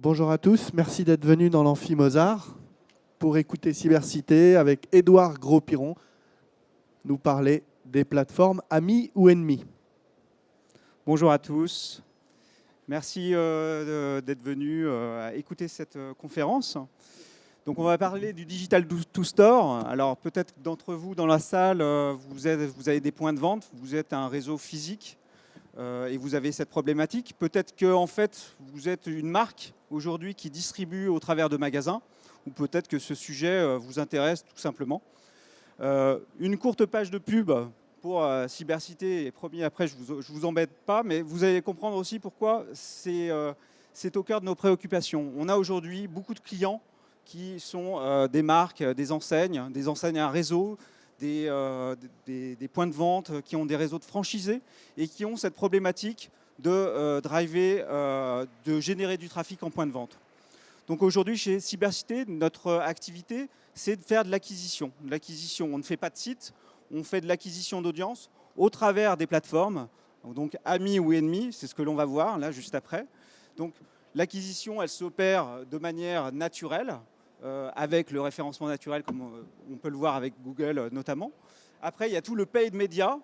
Bonjour à tous, merci d'être venus dans l'Amphi Mozart pour écouter Cybercité avec Édouard Gros-Piron nous parler des plateformes amis ou ennemis. Bonjour à tous, merci d'être venus écouter cette conférence. Donc on va parler du Digital to Store. Alors peut-être d'entre vous dans la salle, vous avez des points de vente, vous êtes un réseau physique et vous avez cette problématique. Peut-être que en fait, vous êtes une marque aujourd'hui qui distribue au travers de magasins, ou peut-être que ce sujet vous intéresse tout simplement. Une courte page de pub pour Cybercité, et promis après je vous embête pas, mais vous allez comprendre aussi pourquoi c'est au cœur de nos préoccupations. On a aujourd'hui beaucoup de clients qui sont des marques, des enseignes à réseau, des points de vente qui ont des réseaux de franchisés et qui ont cette problématique de driver, de générer du trafic en point de vente. Donc aujourd'hui, chez Cybercité, notre activité, c'est de faire de l'acquisition. On ne fait pas de site, on fait de l'acquisition d'audience au travers des plateformes. Donc amis ou ennemis, c'est ce que l'on va voir là juste après. Donc l'acquisition, elle s'opère de manière naturelle, avec le référencement naturel, comme on peut le voir avec Google notamment. Après, il y a tout le paid media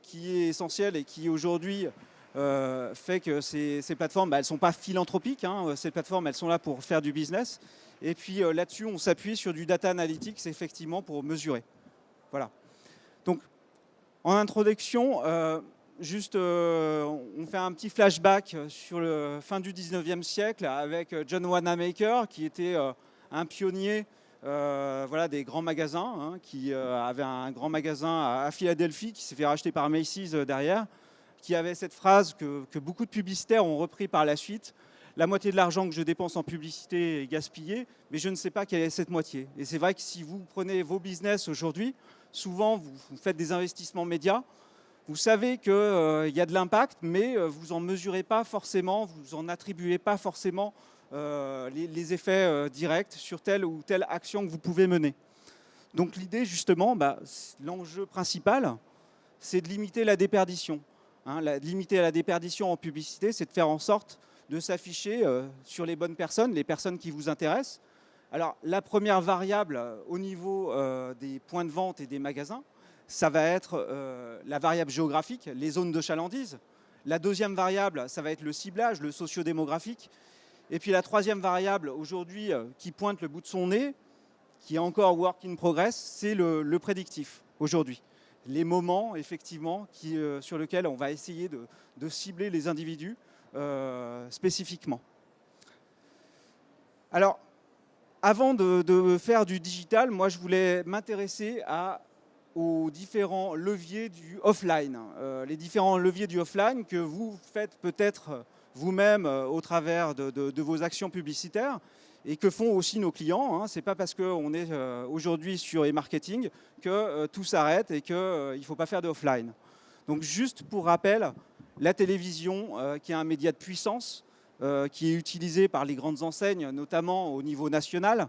qui est essentiel et qui aujourd'hui fait que ces plateformes, elles ne sont pas philanthropiques. Ces plateformes, elles sont là pour faire du business. Et puis là-dessus, on s'appuie sur du data analytics, effectivement, pour mesurer. Voilà. Donc, en introduction, on fait un petit flashback sur la fin du 19e siècle avec John Wanamaker, qui était un pionnier des grands magasins, qui avait un grand magasin à Philadelphie, qui s'est fait racheter par Macy's derrière, qui avait cette phrase que beaucoup de publicitaires ont repris par la suite: la moitié de l'argent que je dépense en publicité est gaspillé, mais je ne sais pas quelle est cette moitié. Et c'est vrai que si vous prenez vos business aujourd'hui, souvent vous faites des investissements médias, vous savez qu'il y a de l'impact, mais vous n'en mesurez pas forcément, vous n'en attribuez pas forcément les effets directs sur telle ou telle action que vous pouvez mener. Donc l'idée, justement, l'enjeu principal, c'est de limiter la déperdition. Limiter la déperdition en publicité, c'est de faire en sorte de s'afficher sur les bonnes personnes, les personnes qui vous intéressent. Alors, la première variable au niveau des points de vente et des magasins, ça va être la variable géographique, les zones de chalandise. La deuxième variable, ça va être le ciblage, le sociodémographique. Et puis la troisième variable, aujourd'hui, qui pointe le bout de son nez, qui est encore work in progress, c'est le prédictif, aujourd'hui. Les moments, effectivement, sur lesquels on va essayer de cibler les individus spécifiquement. Alors, avant de faire du digital, moi, je voulais m'intéresser aux différents leviers du offline. Les différents leviers du offline que vous faites peut-être vous-même au travers de vos actions publicitaires et que font aussi nos clients. Ce n'est pas parce qu'on est aujourd'hui sur e-marketing que tout s'arrête et qu'il ne faut pas faire de offline. Donc juste pour rappel, la télévision, qui est un média de puissance, qui est utilisé par les grandes enseignes, notamment au niveau national.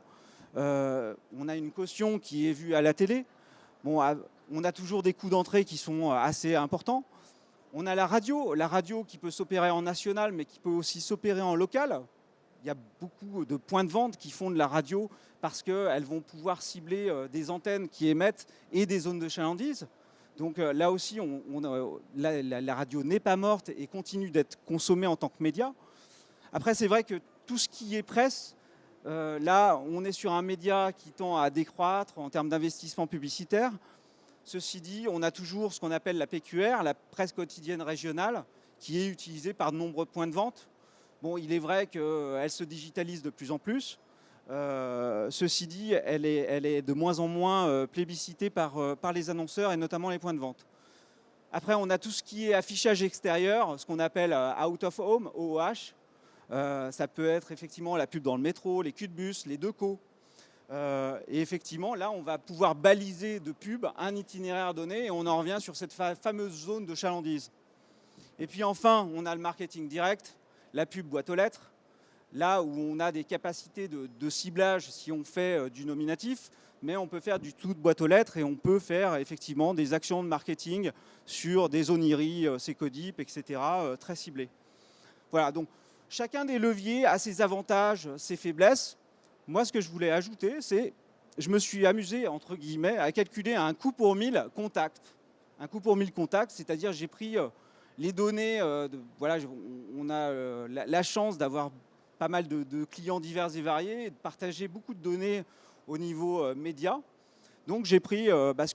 On a une caution qui est vue à la télé. Bon, on a toujours des coûts d'entrée qui sont assez importants. On a la radio qui peut s'opérer en national, mais qui peut aussi s'opérer en local. Il y a beaucoup de points de vente qui font de la radio parce qu'elles vont pouvoir cibler des antennes qui émettent et des zones de chalandise. Donc là aussi, la radio n'est pas morte et continue d'être consommée en tant que média. Après, c'est vrai que tout ce qui est presse, là, on est sur un média qui tend à décroître en termes d'investissement publicitaire. Ceci dit, on a toujours ce qu'on appelle la PQR, la presse quotidienne régionale, qui est utilisée par de nombreux points de vente. Bon, il est vrai qu'elle se digitalise de plus en plus. Ceci dit, elle est de moins en moins plébiscitée par les annonceurs et notamment les points de vente. Après, on a tout ce qui est affichage extérieur, ce qu'on appelle out of home, OOH. Ça peut être effectivement la pub dans le métro, les culs de bus, les decos. Et effectivement, là, on va pouvoir baliser de pub un itinéraire donné et on en revient sur cette fameuse zone de chalandise. Et puis enfin, on a le marketing direct, la pub boîte aux lettres, là où on a des capacités de ciblage si on fait du nominatif, mais on peut faire du tout de boîte aux lettres et on peut faire effectivement des actions de marketing sur des zoneries, Cecodip, etc., très ciblées. Voilà, donc chacun des leviers a ses avantages, ses faiblesses. Moi, ce que je voulais ajouter, c'est je me suis amusé, entre guillemets, à calculer un coût pour 1000 contacts. Un coût pour 1000 contacts, c'est-à-dire j'ai pris les données, voilà, on a la chance d'avoir pas mal de clients divers et variés et de partager beaucoup de données au niveau média. Donc j'ai pris ce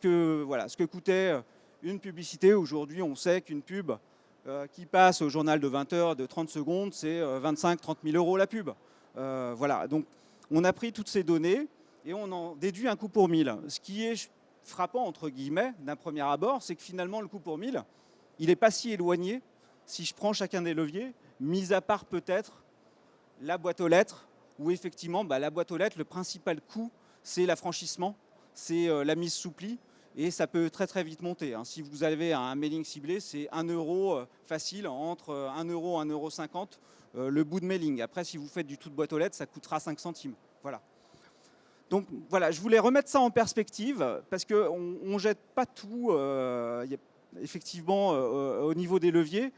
que coûtait une publicité. Aujourd'hui, on sait qu'une pub qui passe au journal de 20 heures de 30 secondes, c'est 25-30 000 euros la pub. Voilà, donc on a pris toutes ces données et on en déduit un coût pour 1000. Ce qui est frappant, entre guillemets, d'un premier abord, c'est que finalement, le coût pour 1000, il n'est pas si éloigné si je prends chacun des leviers, mis à part peut-être la boîte aux lettres, où effectivement, la boîte aux lettres, le principal coût, c'est l'affranchissement, c'est la mise sous pli, et ça peut très très vite monter. Si vous avez un mailing ciblé, c'est 1 euro facile, entre 1 euro et 1,50 € le bout de mailing. Après, si vous faites du tout de boîte aux lettres, ça coûtera 5 centimes. Voilà. Donc voilà, je voulais remettre ça en perspective, parce qu'on ne jette pas tout, effectivement, au niveau des leviers.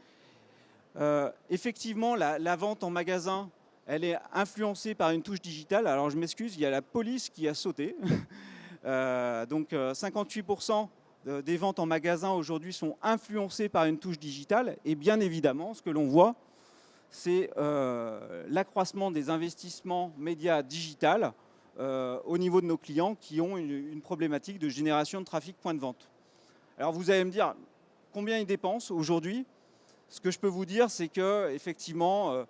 Effectivement, la vente en magasin, elle est influencée par une touche digitale. Alors je m'excuse, il y a la police qui a sauté. Donc 58% des ventes en magasin aujourd'hui sont influencées par une touche digitale. Et bien évidemment, ce que l'on voit, c'est l'accroissement des investissements médias digitales au niveau de nos clients qui ont une problématique de génération de trafic point de vente. Alors vous allez me dire, combien ils dépensent aujourd'hui? Ce que je peux vous dire, c'est qu'effectivement,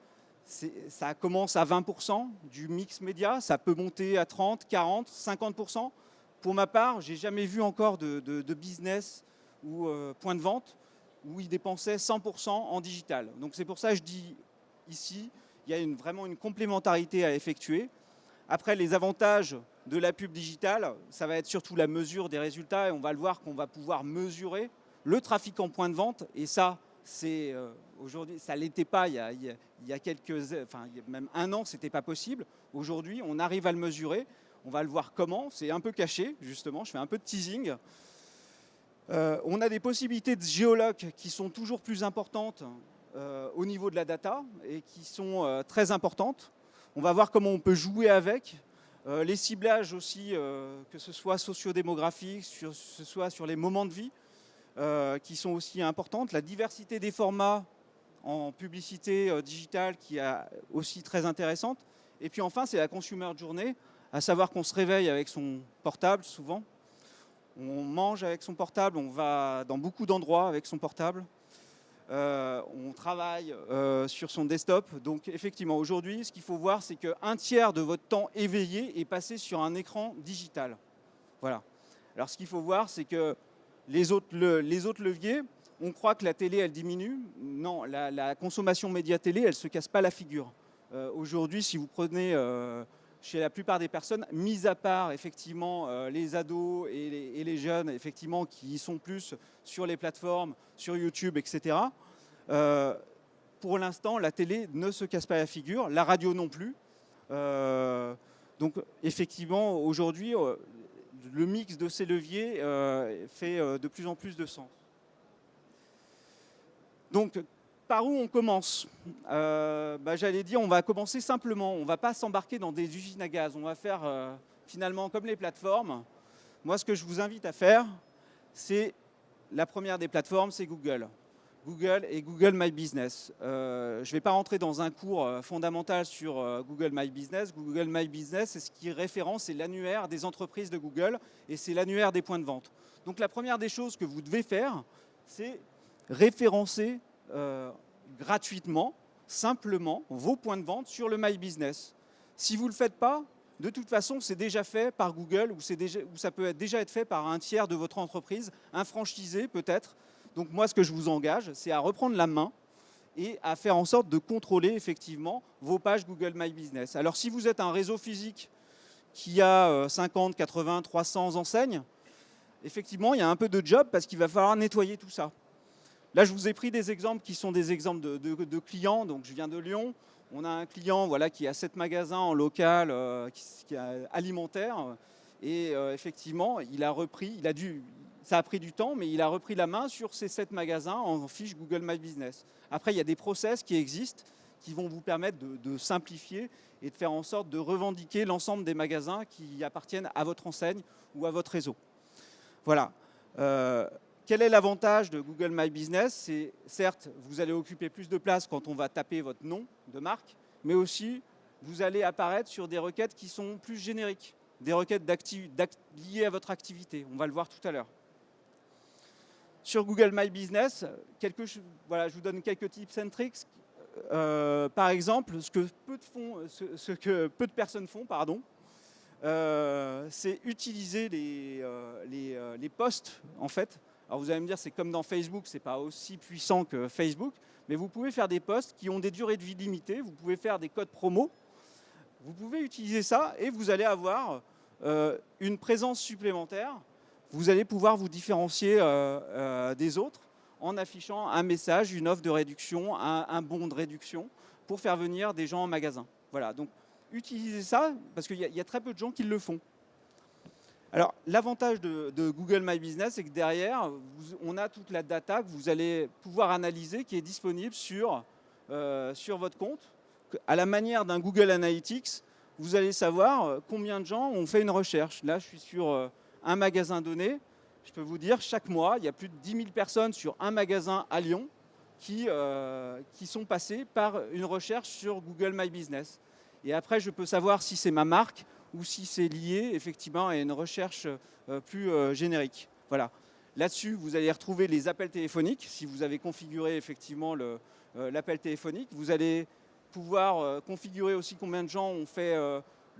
ça commence à 20% du mix média, ça peut monter à 30, 40, 50%. Pour ma part, je n'ai jamais vu encore de business ou point de vente où ils dépensaient 100% en digital. Donc c'est pour ça que je dis ici, il y a vraiment une complémentarité à effectuer. Après, les avantages de la pub digitale, ça va être surtout la mesure des résultats et on va le voir qu'on va pouvoir mesurer le trafic en point de vente. Et ça, c'est aujourd'hui, ça ne l'était pas il y a même un an, ce n'était pas possible. Aujourd'hui, on arrive à le mesurer. On va le voir comment. C'est un peu caché, justement. Je fais un peu de teasing. On a des possibilités de géologue qui sont toujours plus importantes au niveau de la data et qui sont très importantes. On va voir comment on peut jouer avec. Les ciblages aussi, que ce soit sociodémographiques, que ce soit sur les moments de vie, qui sont aussi importantes. La diversité des formats en publicité digitale qui est aussi très intéressante. Et puis enfin, c'est la consumer journey, à savoir qu'on se réveille avec son portable souvent. On mange avec son portable, on va dans beaucoup d'endroits avec son portable. On travaille sur son desktop. Donc effectivement, aujourd'hui, ce qu'il faut voir, c'est qu'un tiers de votre temps éveillé est passé sur un écran digital. Voilà. Alors ce qu'il faut voir, c'est que les autres leviers, on croit que la télé, elle diminue. Non, la consommation média télé, elle ne se casse pas la figure. Aujourd'hui, si vous prenez chez la plupart des personnes, mis à part effectivement les ados et les jeunes, effectivement, qui sont plus sur les plateformes, sur YouTube, etc., pour l'instant, la télé ne se casse pas la figure, la radio non plus. Donc effectivement, aujourd'hui, le mix de ces leviers fait de plus en plus de sens. Donc, par où on commence? J'allais dire, on va commencer simplement. On ne va pas s'embarquer dans des usines à gaz. On va faire finalement comme les plateformes. Moi, ce que je vous invite à faire, c'est la première des plateformes, c'est Google. Google et Google My Business. Je ne vais pas rentrer dans un cours fondamental sur Google My Business. Google My Business, c'est ce qui référence, c'est l'annuaire des entreprises de Google et c'est l'annuaire des points de vente. Donc la première des choses que vous devez faire, c'est référencer gratuitement, simplement, vos points de vente sur le My Business. Si vous ne le faites pas, de toute façon, c'est déjà fait par Google ou ça peut déjà être fait par un tiers de votre entreprise, un franchisé peut-être. Donc moi, ce que je vous engage, c'est à reprendre la main et à faire en sorte de contrôler effectivement vos pages Google My Business. Alors si vous êtes un réseau physique qui a 50, 80, 300 enseignes, effectivement, il y a un peu de job parce qu'il va falloir nettoyer tout ça. Là, je vous ai pris des exemples qui sont des exemples de clients. Donc, je viens de Lyon. On a un client qui a 7 magasins en local qui est alimentaire. Et effectivement, ça a pris du temps, mais il a repris la main sur ces 7 magasins en fiche Google My Business. Après, il y a des process qui existent, qui vont vous permettre de simplifier et de faire en sorte de revendiquer l'ensemble des magasins qui appartiennent à votre enseigne ou à votre réseau. Voilà. Quel est l'avantage de Google My Business? C'est certes, vous allez occuper plus de place quand on va taper votre nom de marque, mais aussi vous allez apparaître sur des requêtes qui sont plus génériques, des requêtes liées à votre activité. On va le voir tout à l'heure. Sur Google My Business, voilà, je vous donne quelques tips and tricks. Par exemple, ce que peu de personnes font, c'est utiliser les posts, en fait. Alors vous allez me dire, c'est comme dans Facebook, c'est pas aussi puissant que Facebook, mais vous pouvez faire des posts qui ont des durées de vie limitées, vous pouvez faire des codes promo, vous pouvez utiliser ça et vous allez avoir une présence supplémentaire. Vous allez pouvoir vous différencier des autres en affichant un message, une offre de réduction, un bon de réduction pour faire venir des gens en magasin. Voilà, donc utilisez ça parce qu'il y a très peu de gens qui le font. Alors, l'avantage de Google My Business, c'est que derrière, on a toute la data que vous allez pouvoir analyser qui est disponible sur votre compte. À la manière d'un Google Analytics, vous allez savoir combien de gens ont fait une recherche. Là, je suis sur un magasin donné. Je peux vous dire, chaque mois, il y a plus de 10 000 personnes sur un magasin à Lyon qui sont passées par une recherche sur Google My Business. Et après, je peux savoir si c'est ma marque ou si c'est lié effectivement à une recherche plus générique. Voilà. Là-dessus, vous allez retrouver les appels téléphoniques. Si vous avez configuré effectivement l'appel téléphonique, vous allez pouvoir configurer aussi combien de gens ont fait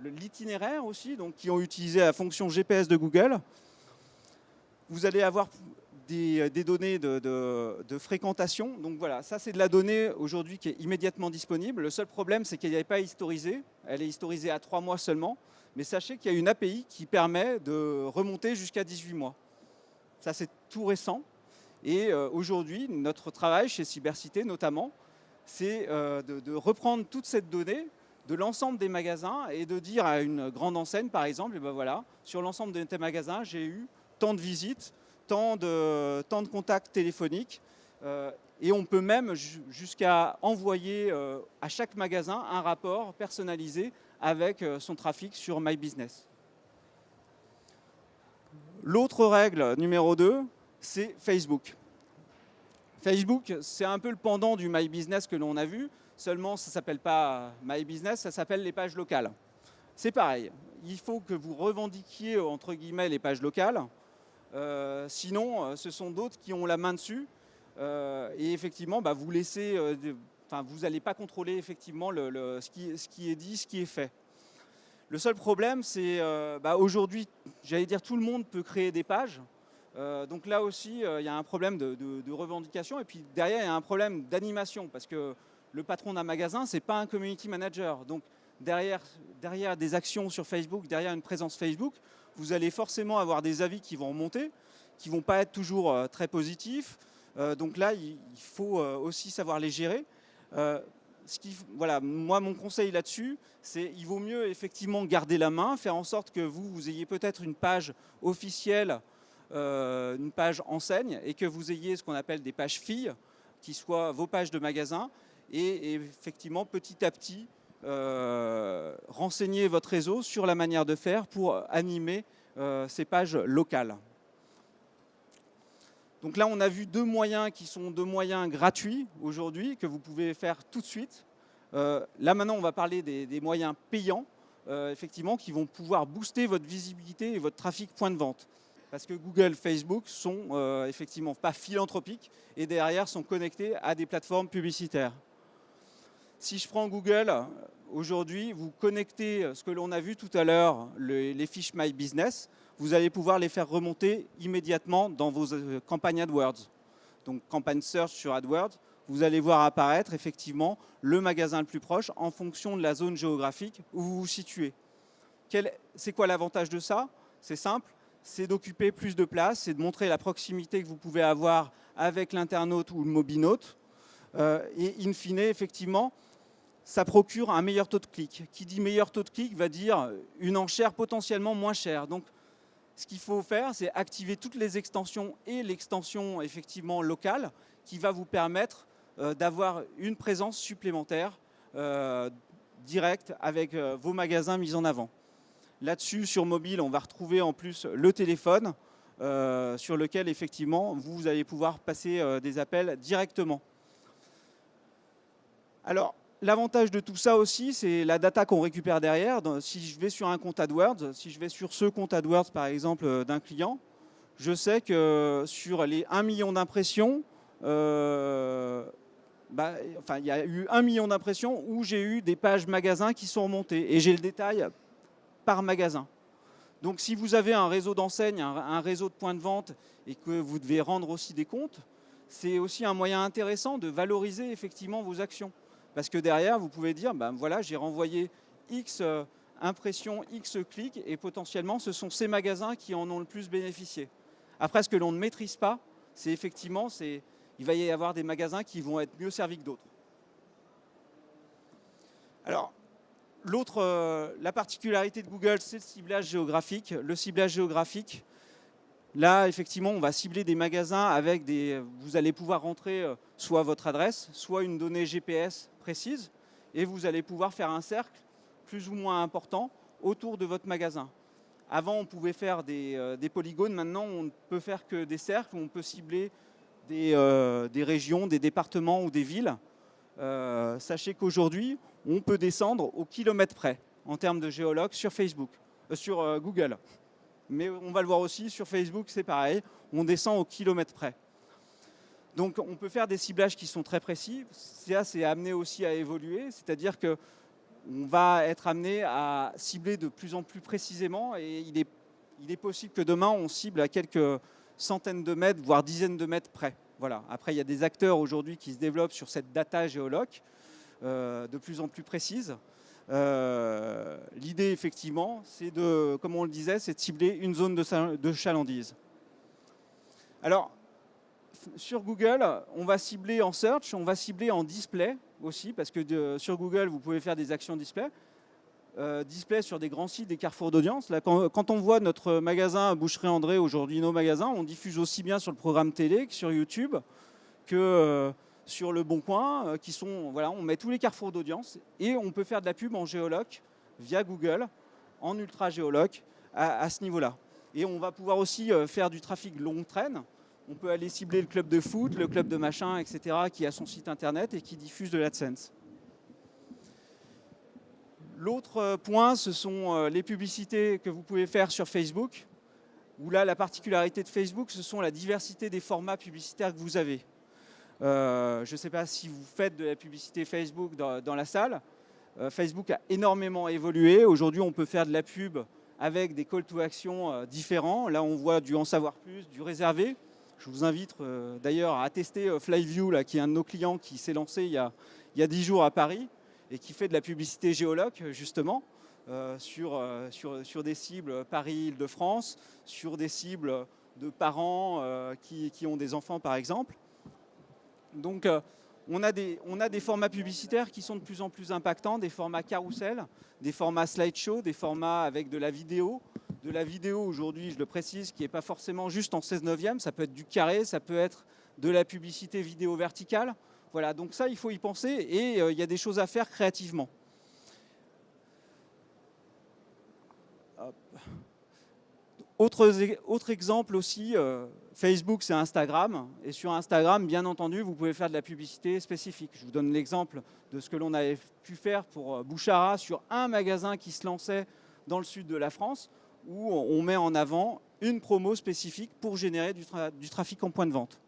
l'itinéraire aussi, donc qui ont utilisé la fonction GPS de Google. Vous allez avoir des données de fréquentation. Donc voilà, ça c'est de la donnée aujourd'hui qui est immédiatement disponible. Le seul problème, c'est qu'elle n'est pas historisée. Elle est historisée à 3 mois seulement. Mais sachez qu'il y a une API qui permet de remonter jusqu'à 18 mois. Ça, c'est tout récent. Et aujourd'hui, notre travail chez Cybercité notamment, c'est de reprendre toute cette donnée de l'ensemble des magasins et de dire à une grande enseigne, par exemple, et ben voilà, sur l'ensemble de tes magasins, j'ai eu tant de visites, tant de contacts téléphoniques. Et on peut même jusqu'à envoyer à chaque magasin un rapport personnalisé avec son trafic sur My Business. L'autre règle numéro 2, c'est Facebook. Facebook, c'est un peu le pendant du My Business que l'on a vu, seulement ça ne s'appelle pas My Business, ça s'appelle les pages locales. C'est pareil, il faut que vous revendiquiez entre guillemets les pages locales, sinon ce sont d'autres qui ont la main dessus et effectivement vous laissez... vous n'allez pas contrôler effectivement ce qui est dit, ce qui est fait. Le seul problème, c'est aujourd'hui, j'allais dire, tout le monde peut créer des pages. Donc là aussi, il y a un problème de revendication. Et puis derrière, il y a un problème d'animation. Parce que le patron d'un magasin, ce n'est pas un community manager. Donc derrière des actions sur Facebook, derrière une présence Facebook, vous allez forcément avoir des avis qui vont remonter, qui ne vont pas être toujours très positifs. Donc là, il faut aussi savoir les gérer. Voilà, moi, mon conseil là-dessus, c'est qu'il vaut mieux effectivement garder la main, faire en sorte que vous ayez peut-être une page officielle, une page enseigne, et que vous ayez ce qu'on appelle des pages filles, qui soient vos pages de magasin, et effectivement, petit à petit, renseigner votre réseau sur la manière de faire pour animer ces pages locales. Donc là, on a vu 2 moyens qui sont 2 moyens gratuits aujourd'hui, que vous pouvez faire tout de suite. Là, maintenant, on va parler des moyens payants, effectivement, qui vont pouvoir booster votre visibilité et votre trafic point de vente. Parce que Google, Facebook sont effectivement pas philanthropiques et derrière sont connectés à des plateformes publicitaires. Si je prends Google, aujourd'hui, vous connectez ce que l'on a vu tout à l'heure, les fiches My Business, vous allez pouvoir les faire remonter immédiatement dans vos campagnes AdWords. Donc, campagne search sur AdWords, vous allez voir apparaître effectivement le magasin le plus proche en fonction de la zone géographique où vous vous situez. C'est quoi l'avantage de ça? C'est simple, c'est d'occuper plus de place, c'est de montrer la proximité que vous pouvez avoir avec l'internaute ou le mobinaute. Et in fine, effectivement, ça procure un meilleur taux de clic. Qui dit meilleur taux de clic va dire une enchère potentiellement moins chère. Donc, ce qu'il faut faire, c'est activer toutes les extensions et l'extension effectivement locale qui va vous permettre d'avoir une présence supplémentaire direct avec vos magasins mis en avant. Là-dessus, sur mobile, on va retrouver en plus le téléphone sur lequel, effectivement, vous allez pouvoir passer des appels directement. Alors, l'avantage de tout ça aussi, c'est la data qu'on récupère derrière. Si je vais sur un compte AdWords, si je vais sur ce compte AdWords, par exemple, d'un client, je sais que sur les 1 million d'impressions, il y a eu 1 million d'impressions où j'ai eu des pages magasins qui sont remontées. Et j'ai le détail par magasin. Donc si vous avez un réseau d'enseignes, un réseau de points de vente et que vous devez rendre aussi des comptes, c'est aussi un moyen intéressant de valoriser effectivement vos actions. Parce que derrière, vous pouvez dire, voilà, j'ai renvoyé X impressions, X clics et potentiellement, ce sont ces magasins qui en ont le plus bénéficié. Après, ce que l'on ne maîtrise pas, c'est effectivement, il va y avoir des magasins qui vont être mieux servis que d'autres. Alors, la particularité de Google, c'est le ciblage géographique. Le ciblage géographique, là, effectivement, on va cibler des magasins avec vous allez pouvoir rentrer soit votre adresse, soit une donnée GPS précise, et vous allez pouvoir faire un cercle plus ou moins important autour de votre magasin. Avant, on pouvait faire des polygones. Maintenant, on ne peut faire que des cercles où on peut cibler des régions, des départements ou des villes. Sachez qu'aujourd'hui, on peut descendre au kilomètre près en termes de géologue sur sur Google. Mais on va le voir aussi sur Facebook, c'est pareil, on descend au kilomètre près. Donc on peut faire des ciblages qui sont très précis. Ça, c'est amené aussi à évoluer, c'est-à-dire que on va être amené à cibler de plus en plus précisément et il est possible que demain, on cible à quelques centaines de mètres, voire dizaines de mètres près. Voilà. Après, il y a des acteurs aujourd'hui qui se développent sur cette data géologue de plus en plus précise. L'idée, effectivement, c'est comme on le disait, c'est de cibler une zone de chalandise. Alors, sur Google, on va cibler en search, on va cibler en display aussi, parce que sur Google, vous pouvez faire des actions display. Display sur des grands sites, des carrefours d'audience. Là, quand on voit notre magasin Boucherie André, aujourd'hui nos magasins, on diffuse aussi bien sur le programme télé que sur YouTube, que sur Le Bon Coin, voilà, on met tous les carrefours d'audience et on peut faire de la pub en géologue via Google, en ultra géologue à ce niveau-là. Et on va pouvoir aussi faire du trafic longue traîne. On peut aller cibler le club de foot, le club de machin, etc., qui a son site internet et qui diffuse de l'AdSense. L'autre point, ce sont les publicités que vous pouvez faire sur Facebook, où là, la particularité de Facebook, ce sont la diversité des formats publicitaires que vous avez. Je ne sais pas si vous faites de la publicité Facebook dans la salle. Facebook a énormément évolué. Aujourd'hui, on peut faire de la pub avec des call to action différents. Là, on voit du en savoir plus, du réservé. Je vous invite d'ailleurs à tester Flyview, là, qui est un de nos clients qui s'est lancé il y a 10 jours à Paris et qui fait de la publicité géologue, justement, sur des cibles Paris-Île-de-France, sur des cibles de parents qui ont des enfants, par exemple. Donc, on a des formats publicitaires qui sont de plus en plus impactants, des formats carousel, des formats slideshow, des formats avec de la vidéo. De la vidéo, aujourd'hui, je le précise, qui n'est pas forcément juste en 16/9, ça peut être du carré, ça peut être de la publicité vidéo verticale. Voilà, donc ça, il faut y penser et il y a des choses à faire créativement. Hop. Autre exemple aussi, Facebook, c'est Instagram. Et sur Instagram, bien entendu, vous pouvez faire de la publicité spécifique. Je vous donne l'exemple de ce que l'on avait pu faire pour Bouchara sur un magasin qui se lançait dans le sud de la France, où on met en avant une promo spécifique pour générer du trafic en point de vente.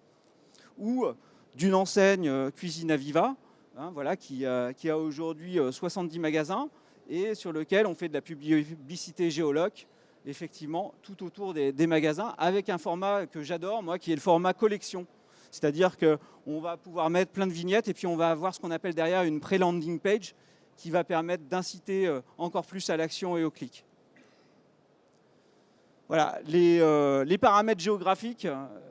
Ou d'une enseigne Cuisine Aviva, hein, voilà, qui a aujourd'hui 70 magasins et sur lequel on fait de la publicité géologue, effectivement, tout autour des magasins, avec un format que j'adore, moi, qui est le format collection. C'est-à-dire qu'on va pouvoir mettre plein de vignettes et puis on va avoir ce qu'on appelle derrière une pré-landing page qui va permettre d'inciter encore plus à l'action et au clic. Voilà, les paramètres géographiques,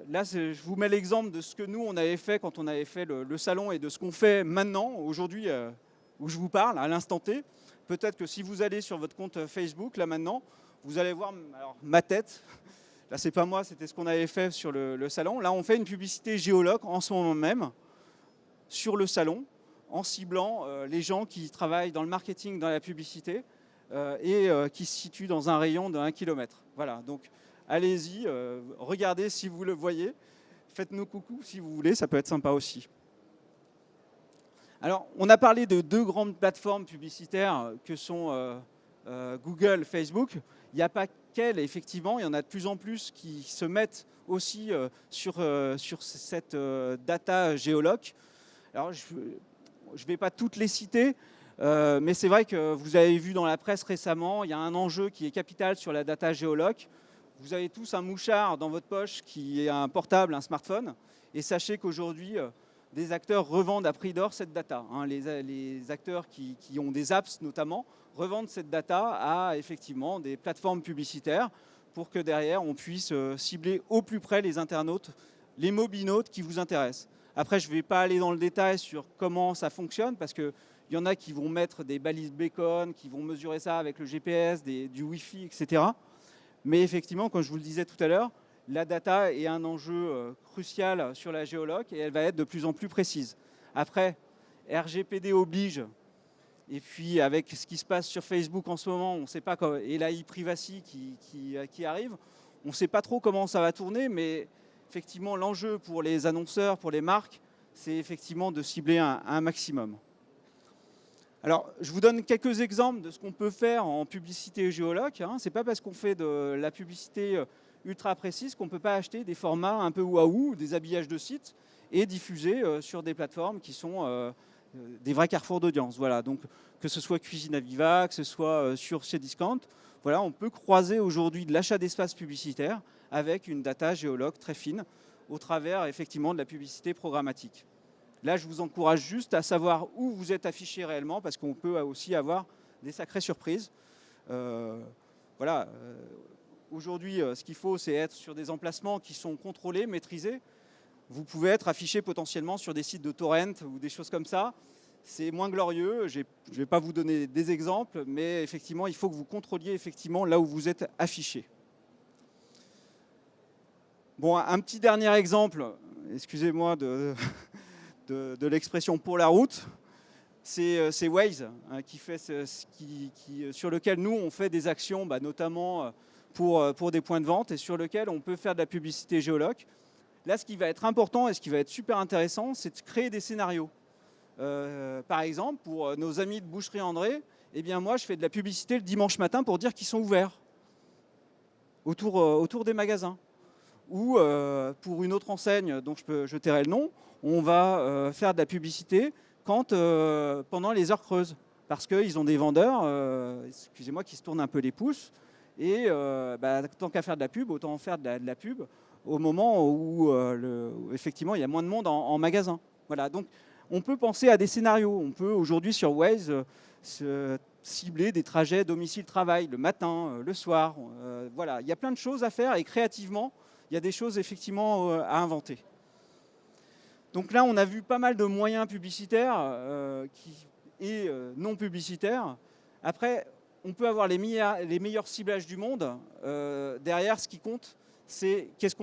là je vous mets l'exemple de ce que nous on avait fait quand on avait fait le salon et de ce qu'on fait maintenant, aujourd'hui, où je vous parle, à l'instant T. Peut-être que si vous allez sur votre compte Facebook, là maintenant, vous allez voir alors, ma tête. Là c'est pas moi, c'était ce qu'on avait fait sur le salon. Là on fait une publicité géologue en ce moment même, sur le salon. en ciblant les gens qui travaillent dans le marketing, dans la publicité qui se situent dans un rayon de 1 km. Voilà, donc allez-y, regardez si vous le voyez, faites-nous coucou si vous voulez, ça peut être sympa aussi. Alors, on a parlé de 2 grandes plateformes publicitaires que sont Google, Facebook. Il n'y a pas qu'elles, effectivement, il y en a de plus en plus qui se mettent aussi sur cette data géoloc. Alors, je ne vais pas toutes les citer, mais c'est vrai que vous avez vu dans la presse récemment, il y a un enjeu qui est capital sur la data géoloc. Vous avez tous un mouchard dans votre poche qui est un portable, un smartphone, et sachez qu'aujourd'hui, des acteurs revendent à prix d'or cette data. Les acteurs qui ont des apps notamment revendent cette data à effectivement des plateformes publicitaires pour que derrière on puisse cibler au plus près les internautes, les mobinautes qui vous intéressent. Après, je ne vais pas aller dans le détail sur comment ça fonctionne parce qu'il y en a qui vont mettre des balises beacon, qui vont mesurer ça avec le GPS, du Wi-Fi, etc. Mais effectivement, comme je vous le disais tout à l'heure, la data est un enjeu crucial sur la géoloc et elle va être de plus en plus précise. Après, RGPD oblige, et puis avec ce qui se passe sur Facebook en ce moment, on ne sait pas, et la e-privacy qui arrive, on ne sait pas trop comment ça va tourner, mais effectivement, l'enjeu pour les annonceurs, pour les marques, c'est effectivement de cibler un maximum. Alors, je vous donne quelques exemples de ce qu'on peut faire en publicité géoloc. Ce n'est pas parce qu'on fait de la publicité ultra précise qu'on ne peut pas acheter des formats un peu waouh, des habillages de sites et diffuser sur des plateformes qui sont des vrais carrefours d'audience. Voilà, donc que ce soit Cuisine Aviva, que ce soit sur Cdiscount, voilà, on peut croiser aujourd'hui de l'achat d'espace publicitaire avec une data géoloc très fine au travers effectivement de la publicité programmatique. Là, je vous encourage juste à savoir où vous êtes affiché réellement parce qu'on peut aussi avoir des sacrées surprises. Voilà. Aujourd'hui, ce qu'il faut, c'est être sur des emplacements qui sont contrôlés, maîtrisés. Vous pouvez être affiché potentiellement sur des sites de torrent ou des choses comme ça. C'est moins glorieux. Je ne vais pas vous donner des exemples, mais effectivement, il faut que vous contrôliez effectivement là où vous êtes affiché. Bon, un petit dernier exemple, excusez-moi de l'expression pour la route, c'est Waze sur lequel nous, on fait des actions, notamment pour des points de vente et sur lequel on peut faire de la publicité géoloc. Là, ce qui va être important et ce qui va être super intéressant, c'est de créer des scénarios. Par exemple, pour nos amis de Boucherie André, eh bien moi, je fais de la publicité le dimanche matin pour dire qu'ils sont ouverts autour des magasins. Ou pour une autre enseigne dont je tairai le nom, on va faire de la publicité pendant les heures creuses. Parce qu'ils ont des vendeurs, excusez-moi, qui se tournent un peu les pouces. Et tant qu'à faire de la pub, autant en faire de la pub au moment où effectivement il y a moins de monde en magasin. Voilà, donc on peut penser à des scénarios. On peut aujourd'hui sur Waze cibler des trajets domicile-travail le matin, le soir. Voilà, il y a plein de choses à faire et créativement, il y a des choses effectivement à inventer. Donc là, on a vu pas mal de moyens publicitaires et non publicitaires. Après, on peut avoir les meilleurs ciblages du monde. Derrière, ce qui compte, c'est qu'est-ce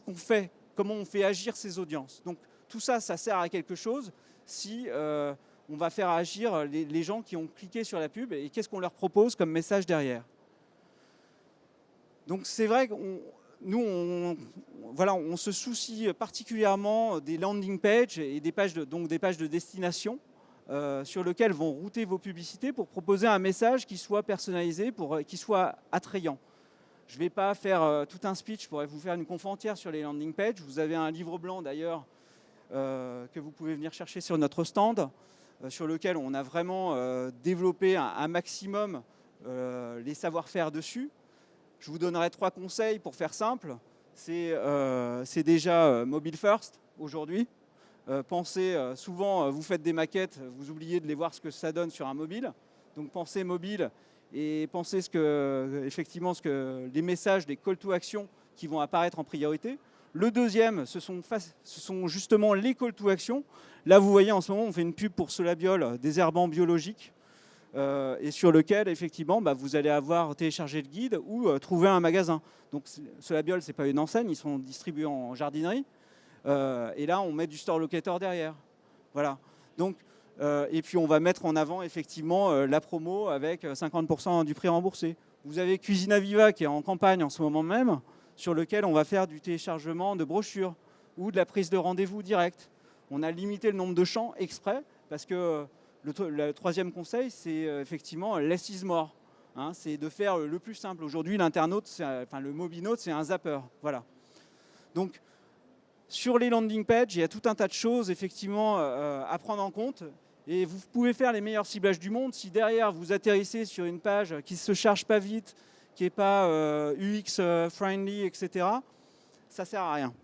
qu'on fait, comment on fait agir ces audiences. Donc tout ça, ça sert à quelque chose si on va faire agir les gens qui ont cliqué sur la pub et qu'est-ce qu'on leur propose comme message derrière. Donc c'est vrai qu'on on se soucie particulièrement des landing pages et des pages de destination sur lesquelles vont router vos publicités pour proposer un message qui soit personnalisé, qui soit attrayant. Je ne vais pas faire tout un speech, je pourrais vous faire une conf entière sur les landing pages. Vous avez un livre blanc d'ailleurs que vous pouvez venir chercher sur notre stand, sur lequel on a vraiment développé un maximum les savoir-faire dessus. Je vous donnerai 3 conseils pour faire simple. C'est déjà mobile first aujourd'hui. Pensez souvent, vous faites des maquettes, vous oubliez de les voir ce que ça donne sur un mobile. Donc pensez mobile et pensez effectivement les messages, les call to action qui vont apparaître en priorité. Le deuxième, ce sont justement les call to action. Là, vous voyez, en ce moment, on fait une pub pour Solabiol, désherbant biologique, et sur lequel, effectivement, vous allez avoir téléchargé le guide ou trouvé un magasin. Donc, Solabiol, ce n'est pas une enseigne, ils sont distribués en jardinerie. Et là, on met du store locator derrière. Voilà. Donc, Et puis on va mettre en avant effectivement la promo avec 50% du prix remboursé. Vous avez Cuisina Viva qui est en campagne en ce moment même, sur lequel on va faire du téléchargement de brochures ou de la prise de rendez-vous direct. On a limité le nombre de champs exprès parce que le troisième conseil, c'est effectivement less is more. Hein, c'est de faire le plus simple. Aujourd'hui, le mobinaute, c'est un zapper. Voilà. Donc, sur les landing pages, il y a tout un tas de choses effectivement à prendre en compte. Et vous pouvez faire les meilleurs ciblages du monde. Si derrière, vous atterrissez sur une page qui ne se charge pas vite, qui n'est pas UX friendly, etc., ça ne sert à rien.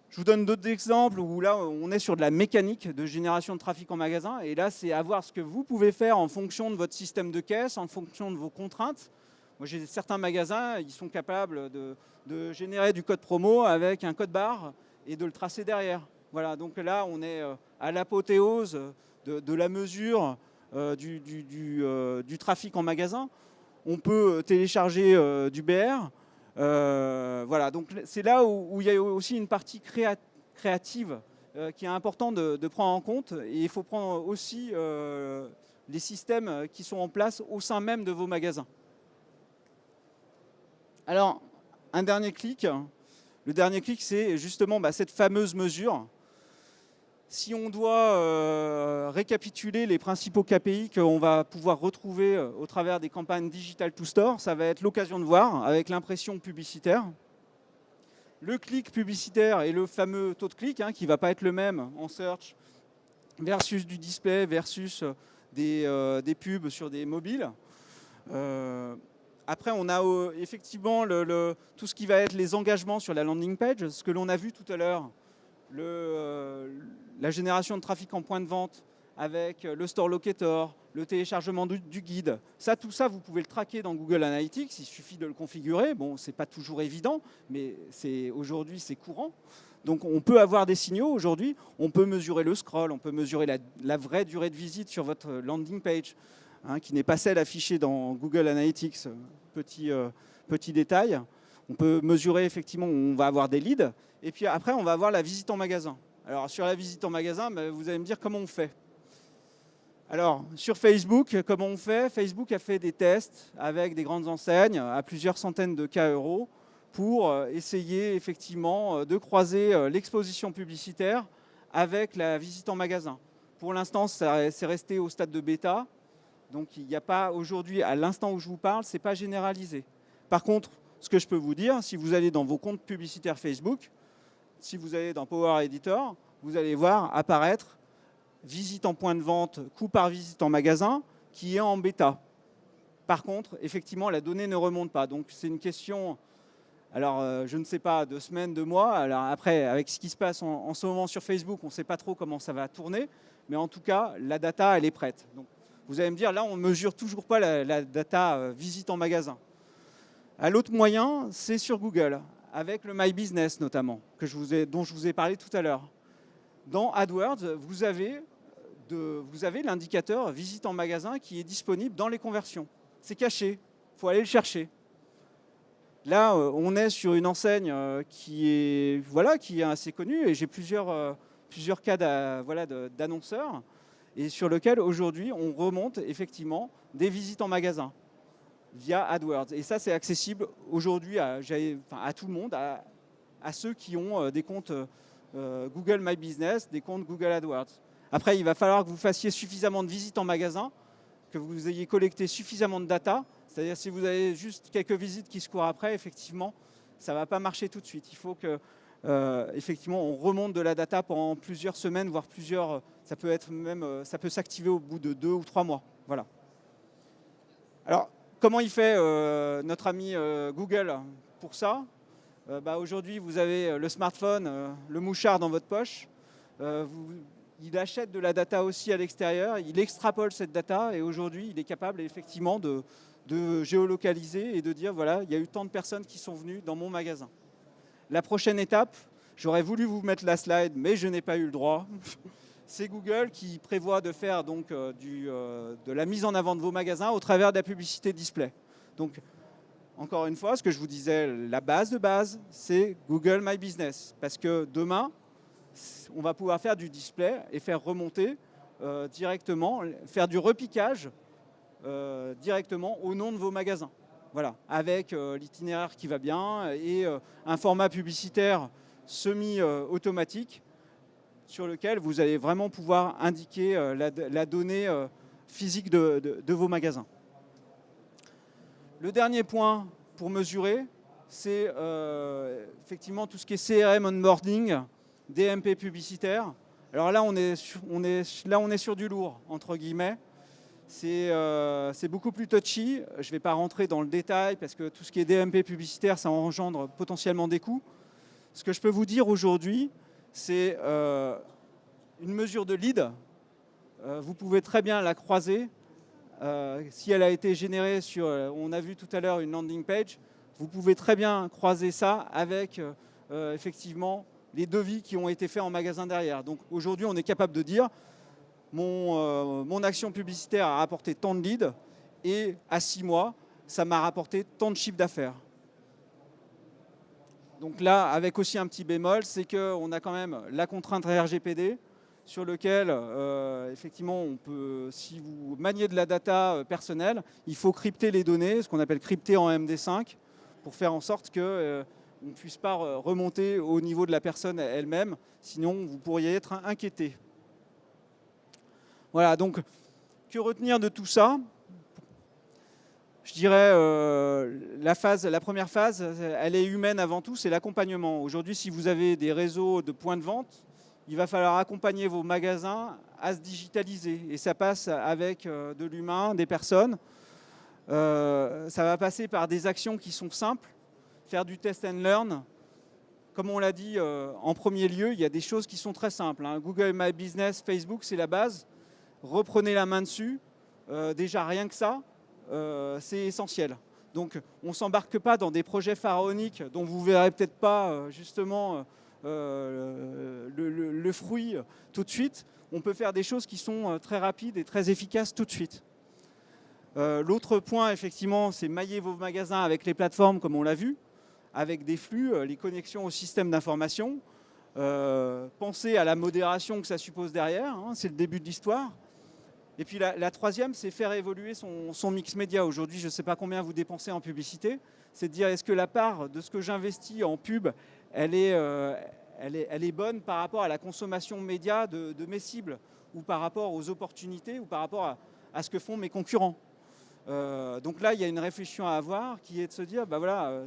Je vous donne d'autres exemples où là, on est sur de la mécanique de génération de trafic en magasin. Et là, c'est à voir ce que vous pouvez faire en fonction de votre système de caisse, en fonction de vos contraintes. Moi, j'ai certains magasins, ils sont capables de générer du code promo avec un code barre et de le tracer derrière. Voilà, donc là, on est à l'apothéose de la mesure du trafic en magasin. On peut télécharger du BR. Voilà, donc c'est là où il y a aussi une partie créative qui est importante de prendre en compte. Et il faut prendre aussi les systèmes qui sont en place au sein même de vos magasins. Alors, un dernier clic. Le dernier clic, c'est justement cette fameuse mesure. Si on doit récapituler les principaux KPI qu'on va pouvoir retrouver au travers des campagnes Digital to Store, ça va être l'occasion de voir avec l'impression publicitaire, le clic publicitaire et le fameux taux de clic qui ne va pas être le même en search versus du display versus des pubs sur des mobiles. Après, on a effectivement tout ce qui va être les engagements sur la landing page, ce que l'on a vu tout à l'heure. La génération de trafic en point de vente avec le store locator, le téléchargement du guide. Tout ça, vous pouvez le traquer dans Google Analytics. Il suffit de le configurer. Bon, ce n'est pas toujours évident, mais aujourd'hui, c'est courant. Donc, on peut avoir des signaux aujourd'hui. On peut mesurer le scroll. On peut mesurer la vraie durée de visite sur votre landing page, qui n'est pas celle affichée dans Google Analytics. Petit détail. On peut mesurer effectivement où on va avoir des leads. Et puis après, on va avoir la visite en magasin. Alors, sur la visite en magasin, vous allez me dire comment on fait. Alors, sur Facebook, comment on fait? Facebook a fait des tests avec des grandes enseignes à plusieurs centaines de cas euros pour essayer effectivement de croiser l'exposition publicitaire avec la visite en magasin. Pour l'instant, c'est resté au stade de bêta. Donc, il n'y a pas aujourd'hui, à l'instant où je vous parle, ce n'est pas généralisé. Par contre, ce que je peux vous dire, si vous allez dans vos comptes publicitaires Facebook, si vous allez dans Power Editor, vous allez voir apparaître visite en point de vente, coût par visite en magasin, qui est en bêta. Par contre, effectivement, la donnée ne remonte pas. Donc, c'est une question, alors je ne sais pas, de semaines, de mois. Alors après, avec ce qui se passe en ce moment sur Facebook, on ne sait pas trop comment ça va tourner. Mais en tout cas, la data, elle est prête. Donc, vous allez me dire, là, on ne mesure toujours pas la data visite en magasin. L'autre moyen, c'est sur Google, avec le My Business notamment, dont je vous ai parlé tout à l'heure. Dans AdWords, vous avez l'indicateur visite en magasin qui est disponible dans les conversions. C'est caché, il faut aller le chercher. Là, on est sur une enseigne qui est assez connue, et j'ai plusieurs cas d'annonceurs, et sur lequel aujourd'hui on remonte effectivement des visites en magasin via AdWords. Et ça, c'est accessible aujourd'hui à tout le monde, à ceux qui ont des comptes Google My Business, des comptes Google AdWords. Après, il va falloir que vous fassiez suffisamment de visites en magasin, que vous ayez collecté suffisamment de data. C'est-à-dire, si vous avez juste quelques visites qui se courent après, effectivement, ça ne va pas marcher tout de suite. Il faut que, effectivement, on remonte de la data pendant plusieurs semaines, voire plusieurs. Ça peut s'activer au bout de 2 ou 3 mois. Voilà. Alors, comment il fait notre ami Google pour ça? Aujourd'hui, vous avez le smartphone, le mouchard dans votre poche. Il achète de la data aussi à l'extérieur. Il extrapole cette data et aujourd'hui, il est capable effectivement de géolocaliser et de dire, voilà, il y a eu tant de personnes qui sont venues dans mon magasin. La prochaine étape, j'aurais voulu vous mettre la slide, mais je n'ai pas eu le droit. C'est Google qui prévoit de faire donc, de la mise en avant de vos magasins au travers de la publicité display. Donc, encore une fois, ce que je vous disais, la base de base, c'est Google My Business. Parce que demain, on va pouvoir faire du display et faire remonter directement, faire du repiquage directement au nom de vos magasins. Voilà, avec l'itinéraire qui va bien et un format publicitaire semi-automatique sur lequel vous allez vraiment pouvoir indiquer la donnée physique de vos magasins. Le dernier point pour mesurer, c'est effectivement tout ce qui est CRM onboarding, DMP publicitaire. Alors là, on est sur du lourd, entre guillemets. C'est beaucoup plus touchy. Je ne vais pas rentrer dans le détail parce que tout ce qui est DMP publicitaire, ça engendre potentiellement des coûts. Ce que je peux vous dire aujourd'hui, c'est une mesure de lead. Vous pouvez très bien la croiser. Si elle a été générée sur, on a vu tout à l'heure une landing page, vous pouvez très bien croiser ça avec effectivement les devis qui ont été faits en magasin derrière. Donc aujourd'hui, on est capable de dire mon action publicitaire a rapporté tant de leads et à 6 mois, ça m'a rapporté tant de chiffre d'affaires. Donc là, avec aussi un petit bémol, c'est qu'on a quand même la contrainte RGPD sur lequel, effectivement, on peut, si vous maniez de la data personnelle, il faut crypter les données, ce qu'on appelle crypter en MD5, pour faire en sorte qu'on ne puisse pas remonter au niveau de la personne elle-même, sinon vous pourriez être inquiété. Voilà, donc, que retenir de tout ça? Je dirais, la première phase, elle est humaine avant tout, c'est l'accompagnement. Aujourd'hui, si vous avez des réseaux de points de vente, il va falloir accompagner vos magasins à se digitaliser. Et ça passe avec de l'humain, des personnes. Ça va passer par des actions qui sont simples, faire du test and learn. Comme on l'a dit en premier lieu, il y a des choses qui sont très simples. Google My Business, Facebook, c'est la base. Reprenez la main dessus. Déjà, rien que ça, c'est essentiel. Donc, on ne s'embarque pas dans des projets pharaoniques dont vous ne verrez peut-être pas justement le fruit tout de suite. On peut faire des choses qui sont très rapides et très efficaces tout de suite. L'autre point, effectivement, c'est mailler vos magasins avec les plateformes, comme on l'a vu, avec des flux, les connexions au système d'information. Pensez à la modération que ça suppose derrière, c'est le début de l'histoire. Et puis la troisième, c'est faire évoluer son mix média. Aujourd'hui, je ne sais pas combien vous dépensez en publicité. C'est de dire, est-ce que la part de ce que j'investis en pub, elle est bonne par rapport à la consommation média de mes cibles, ou par rapport aux opportunités, ou par rapport à ce que font mes concurrents. Donc là, il y a une réflexion à avoir qui est de se dire, voilà,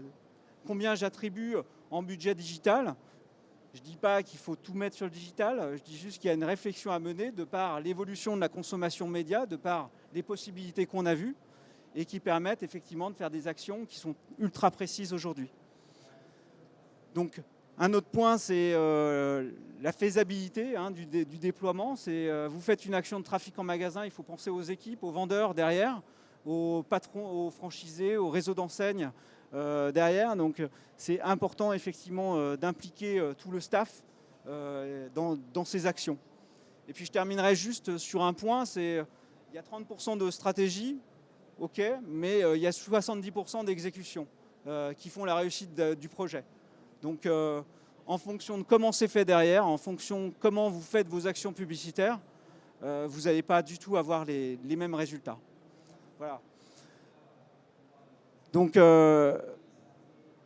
combien j'attribue en budget digital. Je ne dis pas qu'il faut tout mettre sur le digital, je dis juste qu'il y a une réflexion à mener de par l'évolution de la consommation média, de par les possibilités qu'on a vues et qui permettent effectivement de faire des actions qui sont ultra précises aujourd'hui. Donc, un autre point, c'est la faisabilité du déploiement. Vous faites une action de trafic en magasin, il faut penser aux équipes, aux vendeurs derrière, aux patrons, aux franchisés, aux réseaux d'enseignes derrière. Donc, c'est important effectivement d'impliquer tout le staff dans ces actions. Et puis, je terminerai juste sur un point, il y a 30% de stratégie, ok, mais il y a 70% d'exécution qui font la réussite du projet. Donc, en fonction de comment c'est fait derrière, en fonction de comment vous faites vos actions publicitaires, vous n'allez pas du tout avoir les mêmes résultats. Voilà. Donc,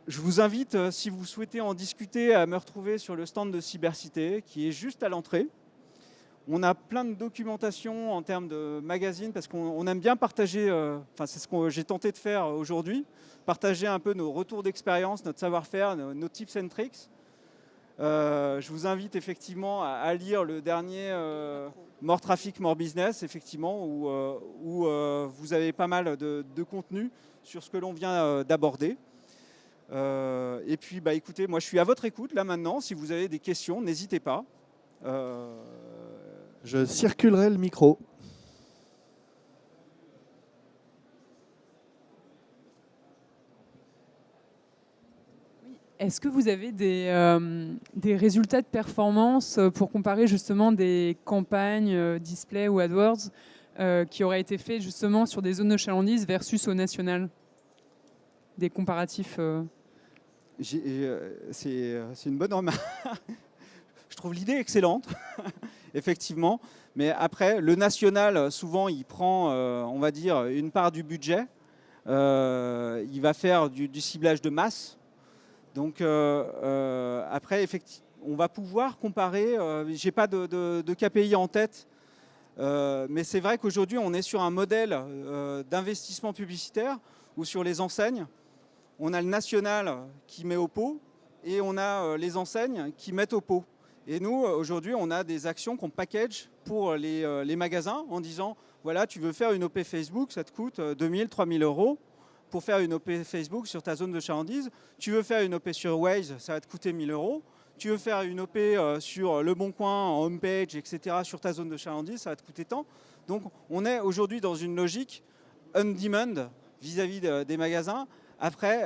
je vous invite, si vous souhaitez en discuter, à me retrouver sur le stand de Cybercité, qui est juste à l'entrée. On a plein de documentation en termes de magazines, parce qu'on aime bien partager, c'est ce que j'ai tenté de faire aujourd'hui, partager un peu nos retours d'expérience, notre savoir-faire, nos tips and tricks. Je vous invite effectivement à lire le dernier More Traffic, More Business, effectivement, où vous avez pas mal de contenu sur ce que l'on vient d'aborder. Et puis, écoutez, moi je suis à votre écoute là maintenant. Si vous avez des questions, n'hésitez pas. Je circulerai le micro. Est-ce que vous avez des résultats de performance pour comparer justement des campagnes display ou AdWords qui auraient été faits justement sur des zones de chalandise versus au national? Des comparatifs C'est une bonne remarque. Je trouve l'idée excellente. effectivement. Mais après, le national, souvent, il prend, on va dire, une part du budget. Il va faire du ciblage de masse. Donc après, effectivement, on va pouvoir comparer. Je n'ai pas de KPI en tête, mais c'est vrai qu'aujourd'hui, on est sur un modèle d'investissement publicitaire où sur les enseignes, on a le national qui met au pot et on a les enseignes qui mettent au pot. Et nous, aujourd'hui, on a des actions qu'on package pour les magasins en disant, voilà, tu veux faire une OP Facebook, ça te coûte 2 000, 3 000 euros pour faire une OP Facebook sur ta zone de chalandise. Tu veux faire une OP sur Waze, ça va te coûter 1 000 euros. Tu veux faire une OP sur Le Bon Coin, en homepage, etc., sur ta zone de chalandise, ça va te coûter tant. Donc, on est aujourd'hui dans une logique on-demand vis-à-vis des magasins. Après,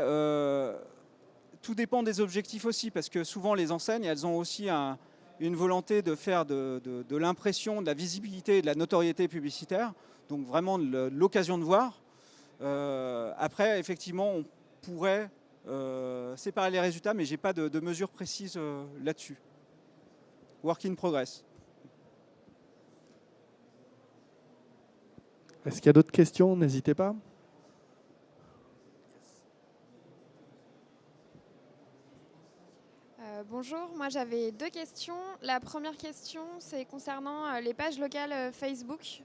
tout dépend des objectifs aussi, parce que souvent les enseignes, elles ont aussi une volonté de faire de l'impression, de la visibilité et de la notoriété publicitaire, donc vraiment de l'occasion de voir. Après, effectivement, on pourrait séparer les résultats, mais je n'ai pas de mesures précises là-dessus. Work in progress. Est-ce qu'il y a d'autres questions? N'hésitez pas. Bonjour, moi j'avais 2 questions. La première question, c'est concernant les pages locales Facebook.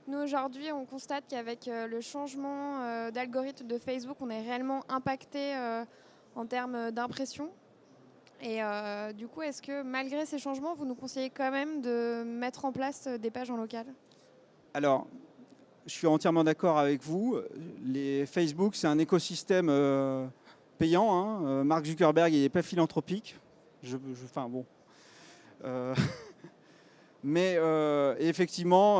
Nous aujourd'hui, on constate qu'avec le changement d'algorithme de Facebook, on est réellement impacté en termes d'impression. Et du coup, est-ce que malgré ces changements, vous nous conseillez quand même de mettre en place des pages en local? Alors, je suis entièrement d'accord avec vous. Facebook, c'est un écosystème payant. Hein. Mark Zuckerberg, il n'est pas philanthropique. Enfin bon. Mais effectivement,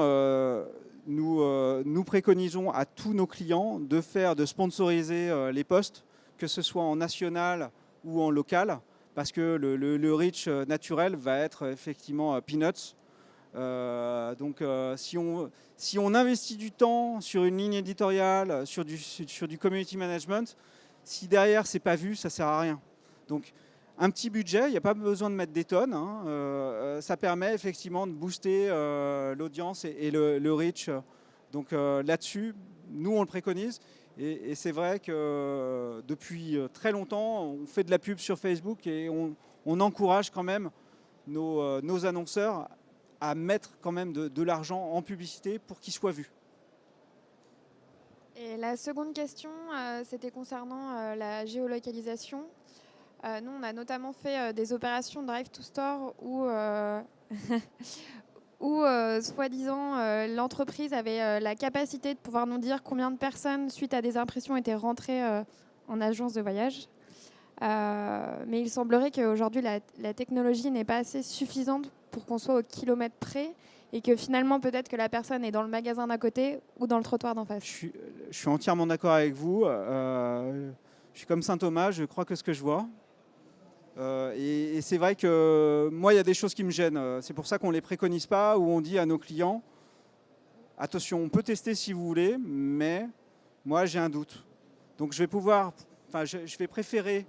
nous préconisons à tous nos clients de sponsoriser les posts, que ce soit en national ou en local, parce que le reach naturel va être effectivement peanuts. Donc si on investit du temps sur une ligne éditoriale, sur du community management, si derrière c'est pas vu, ça sert à rien. Donc un petit budget, il n'y a pas besoin de mettre des tonnes. Hein, ça permet effectivement de booster l'audience et le reach. Donc là-dessus, nous on le préconise. Et c'est vrai que depuis très longtemps, on fait de la pub sur Facebook et on encourage quand même nos annonceurs à mettre quand même de l'argent en publicité pour qu'ils soient vus. Et la seconde question, c'était concernant la géolocalisation. Nous, on a notamment fait des opérations Drive to Store où, soi-disant, l'entreprise avait la capacité de pouvoir nous dire combien de personnes, suite à des impressions, étaient rentrées en agence de voyage. Mais il semblerait qu'aujourd'hui, la technologie n'est pas assez suffisante pour qu'on soit au kilomètre près et que finalement, peut-être que la personne est dans le magasin d'à côté ou dans le trottoir d'en face. Je suis entièrement d'accord avec vous. Je suis comme Saint Thomas, je crois que ce que je vois. Et c'est vrai que moi, il y a des choses qui me gênent. C'est pour ça qu'on ne les préconise pas, où on dit à nos clients, attention, on peut tester si vous voulez, mais moi, j'ai un doute. Donc, je vais préférer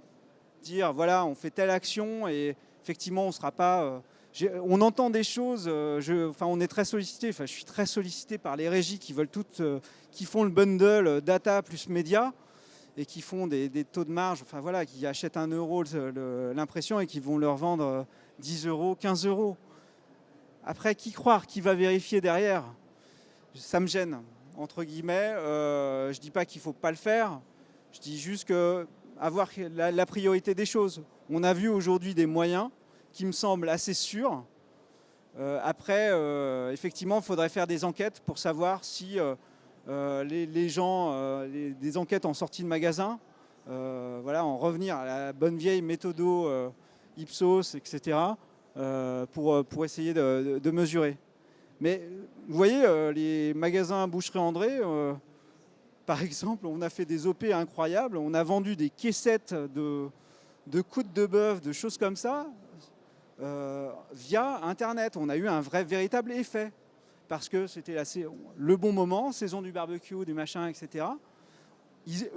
dire, voilà, on fait telle action et effectivement, on ne sera pas... on entend des choses, on est très sollicité, je suis très sollicité par les régies qui veulent toutes, qui font le bundle data plus média, et qui font des taux de marge, qui achètent 1 euro l'impression et qui vont leur vendre 10 euros, 15 euros. Après, qui croire, qui va vérifier derrière? Ça me gêne, entre guillemets. Je ne dis pas qu'il ne faut pas le faire, je dis juste qu'avoir la priorité des choses. On a vu aujourd'hui des moyens qui me semblent assez sûrs. Après, effectivement, il faudrait faire des enquêtes pour savoir si... les gens, des enquêtes en sortie de magasin, en revenir à la bonne vieille méthodo Ipsos, etc., pour essayer de mesurer. Mais vous voyez, les magasins Boucherie André, par exemple, on a fait des OP incroyables, on a vendu des caissettes de côtes de bœuf, de choses comme ça, via Internet. On a eu un véritable effet. Parce que c'était le bon moment, saison du barbecue, du machin, etc.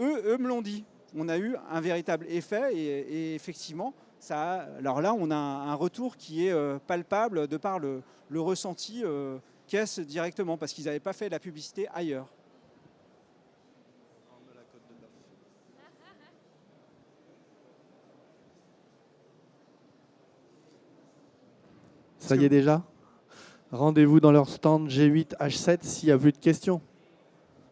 Eux me l'ont dit. On a eu un véritable effet et effectivement, alors là, on a un retour qui est palpable de par le ressenti caisse directement, parce qu'ils n'avaient pas fait la publicité ailleurs. Ça y est déjà. Rendez-vous dans leur stand G8H7 s'il y a plus de questions.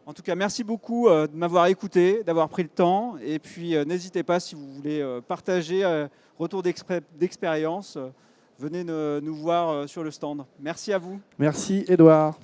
En tout cas, merci beaucoup de m'avoir écouté, d'avoir pris le temps. Et puis, n'hésitez pas, si vous voulez partager retour d'expérience, venez nous voir sur le stand. Merci à vous. Merci Edouard.